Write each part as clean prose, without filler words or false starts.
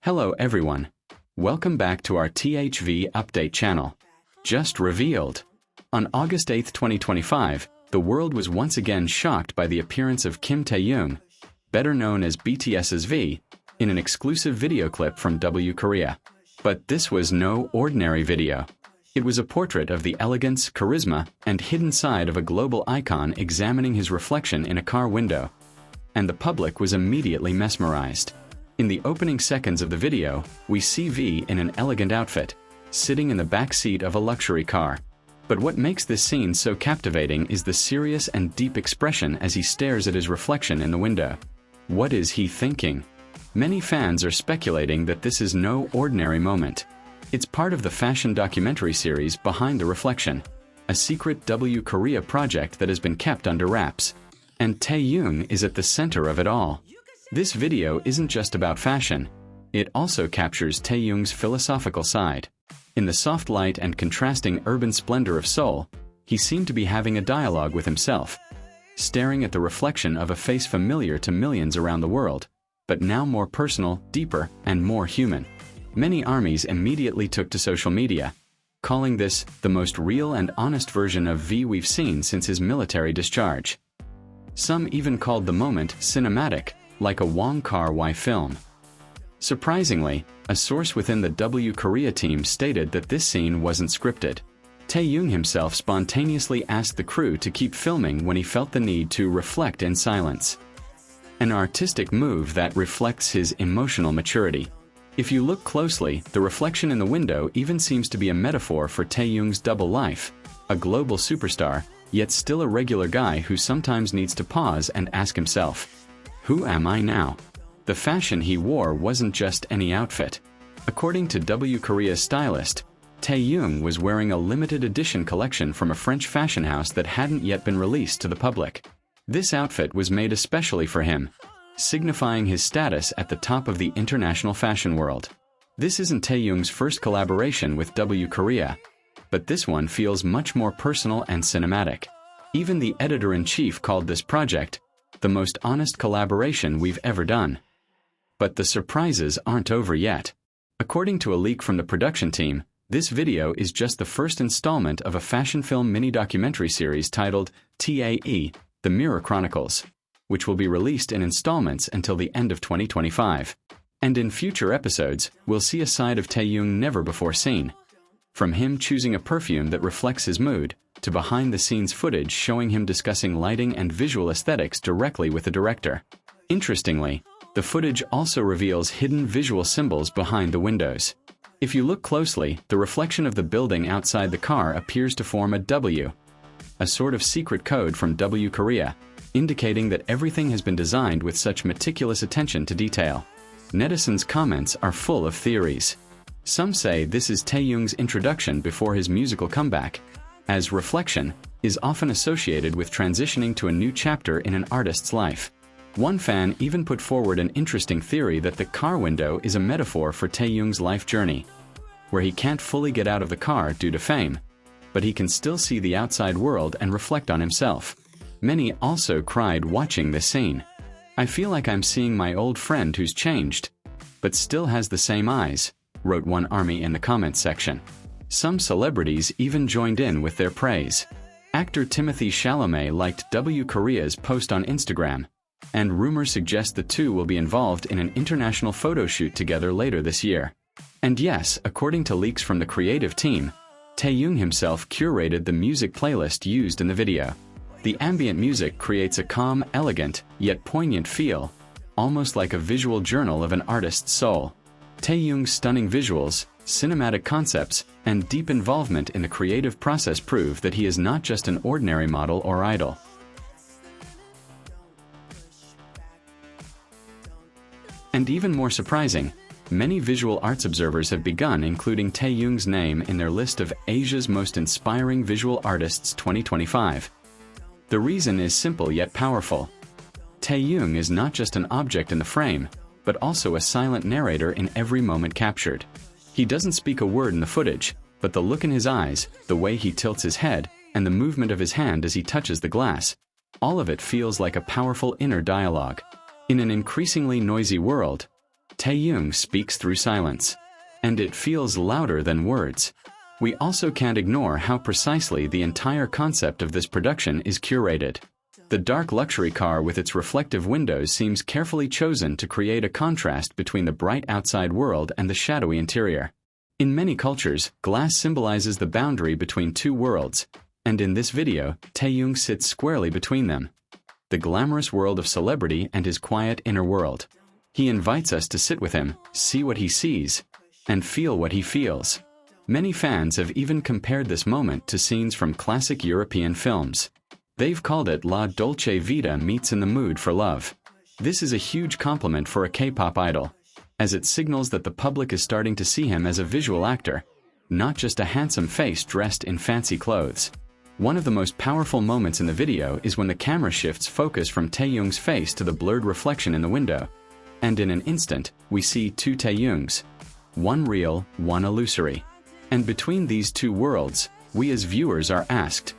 Hello everyone. Welcome back to our THV update channel. Just revealed. On August 8, 2025, the world was once again shocked by the appearance of Kim Taehyung, better known as BTS V, in an exclusive video clip from W Korea. But this was no ordinary video. It was a portrait of the elegance, charisma, and hidden side of a global icon examining his reflection in a car window. And the public was immediately mesmerized. In the opening seconds of the video, we see V in an elegant outfit, sitting in the back seat of a luxury car. But what makes this scene so captivating is the serious and deep expression as he stares at his reflection in the window. What is he thinking? Many fans are speculating that this is no ordinary moment. It's part of the fashion documentary series Behind the Reflection, a secret W Korea project that has been kept under wraps. And Taehyung is at the center of it all. This video isn't just about fashion. It also captures Taehyung's philosophical side. In the soft light and contrasting urban splendor of Seoul, he seemed to be having a dialogue with himself, staring at the reflection of a face familiar to millions around the world, but now more personal, deeper, and more human. Many armies immediately took to social media, calling this the most real and honest version of V we've seen since his military discharge. Some even called the moment cinematic, like a Wong Kar-wai film. Surprisingly, a source within the W Korea team stated that this scene wasn't scripted. Taehyung himself spontaneously asked the crew to keep filming when he felt the need to reflect in silence. An artistic move that reflects his emotional maturity. If you look closely, the reflection in the window even seems to be a metaphor for Taehyung's double life, a global superstar, yet still a regular guy who sometimes needs to pause and ask himself, who am I now? The fashion he wore wasn't just any outfit. According to W Korea's stylist, Taehyung was wearing a limited edition collection from a French fashion house that hadn't yet been released to the public. This outfit was made especially for him, signifying his status at the top of the international fashion world. This isn't Taehyung's first collaboration with W Korea, but this one feels much more personal and cinematic. Even the editor-in-chief called this project the most honest collaboration we've ever done. But the surprises aren't over yet. According to a leak from the production team, this video is just the first installment of a fashion film mini-documentary series titled TAE, The Mirror Chronicles, which will be released in installments until the end of 2025. And in future episodes, we'll see a side of Taehyung never before seen. From him choosing a perfume that reflects his mood, to behind-the-scenes footage showing him discussing lighting and visual aesthetics directly with the director. Interestingly, the footage also reveals hidden visual symbols behind the windows. If you look closely, the reflection of the building outside the car appears to form a W, a sort of secret code from W Korea, indicating that everything has been designed with such meticulous attention to detail. Netizens' comments are full of theories. Some say this is Taehyung's introduction before his musical comeback, as reflection is often associated with transitioning to a new chapter in an artist's life. One fan even put forward an interesting theory that the car window is a metaphor for Taehyung's life journey, where he can't fully get out of the car due to fame, but he can still see the outside world and reflect on himself. Many also cried watching this scene. I feel like I'm seeing my old friend who's changed, but still has the same eyes, wrote one army in the comments section. Some celebrities even joined in with their praise. Actor Timothée Chalamet liked W Korea's post on Instagram, and rumors suggest the two will be involved in an international photo shoot together later this year. And yes, according to leaks from the creative team, Taehyung himself curated the music playlist used in the video. The ambient music creates a calm, elegant, yet poignant feel, almost like a visual journal of an artist's soul. Taehyung's stunning visuals, cinematic concepts, and deep involvement in the creative process prove that he is not just an ordinary model or idol. And even more surprising, many visual arts observers have begun including Taehyung's name in their list of Asia's most inspiring visual artists 2025. The reason is simple yet powerful. Taehyung is not just an object in the frame, but also a silent narrator in every moment captured. He doesn't speak a word in the footage, but the look in his eyes, the way he tilts his head, and the movement of his hand as he touches the glass, all of it feels like a powerful inner dialogue. In an increasingly noisy world, Taehyung speaks through silence. And it feels louder than words. We also can't ignore how precisely the entire concept of this production is curated. The dark luxury car with its reflective windows seems carefully chosen to create a contrast between the bright outside world and the shadowy interior. In many cultures, glass symbolizes the boundary between two worlds, and in this video, Taehyung sits squarely between them. The glamorous world of celebrity and his quiet inner world. He invites us to sit with him, see what he sees, and feel what he feels. Many fans have even compared this moment to scenes from classic European films. They've called it La Dolce Vita meets In the Mood for Love. This is a huge compliment for a K-pop idol, as it signals that the public is starting to see him as a visual actor, not just a handsome face dressed in fancy clothes. One of the most powerful moments in the video is when the camera shifts focus from Taehyung's face to the blurred reflection in the window, and in an instant, we see two Taehyungs, one real, one illusory. And between these two worlds, we as viewers are asked,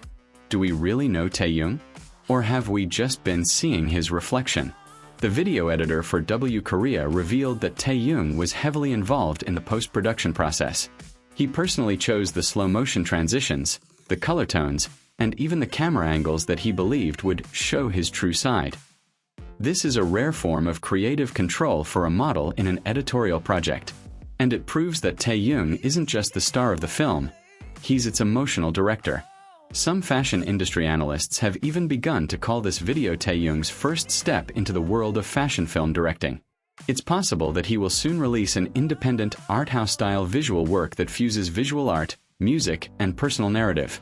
do we really know Taehyung? Or have we just been seeing his reflection? The video editor for W Korea revealed that Taehyung was heavily involved in the post-production process. He personally chose the slow-motion transitions, the color tones, and even the camera angles that he believed would show his true side. This is a rare form of creative control for a model in an editorial project. And it proves that Taehyung isn't just the star of the film, he's its emotional director. Some fashion industry analysts have even begun to call this video Taehyung's first step into the world of fashion film directing. It's possible that he will soon release an independent, art house-style visual work that fuses visual art, music, and personal narrative,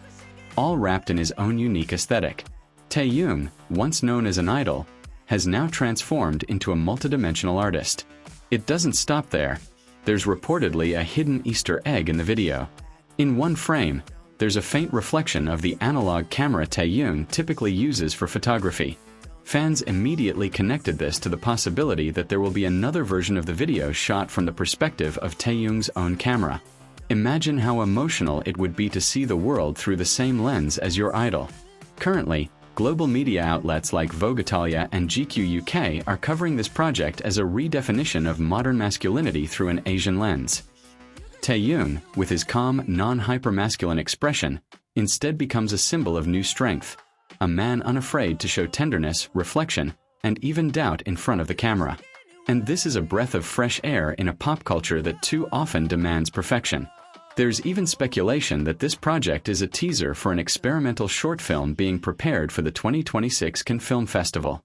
all wrapped in his own unique aesthetic. Taehyung, once known as an idol, has now transformed into a multidimensional artist. It doesn't stop there. There's reportedly a hidden Easter egg in the video. In one frame, there's a faint reflection of the analog camera Taehyung typically uses for photography. Fans immediately connected this to the possibility that there will be another version of the video shot from the perspective of Taehyung's own camera. Imagine how emotional it would be to see the world through the same lens as your idol. Currently, global media outlets like Vogue Italia and GQ UK are covering this project as a redefinition of modern masculinity through an Asian lens. Taehyung, with his calm, non-hypermasculine expression, instead becomes a symbol of new strength, a man unafraid to show tenderness, reflection, and even doubt in front of the camera. And this is a breath of fresh air in a pop culture that too often demands perfection. There's even speculation that this project is a teaser for an experimental short film being prepared for the 2026 Cannes Film Festival.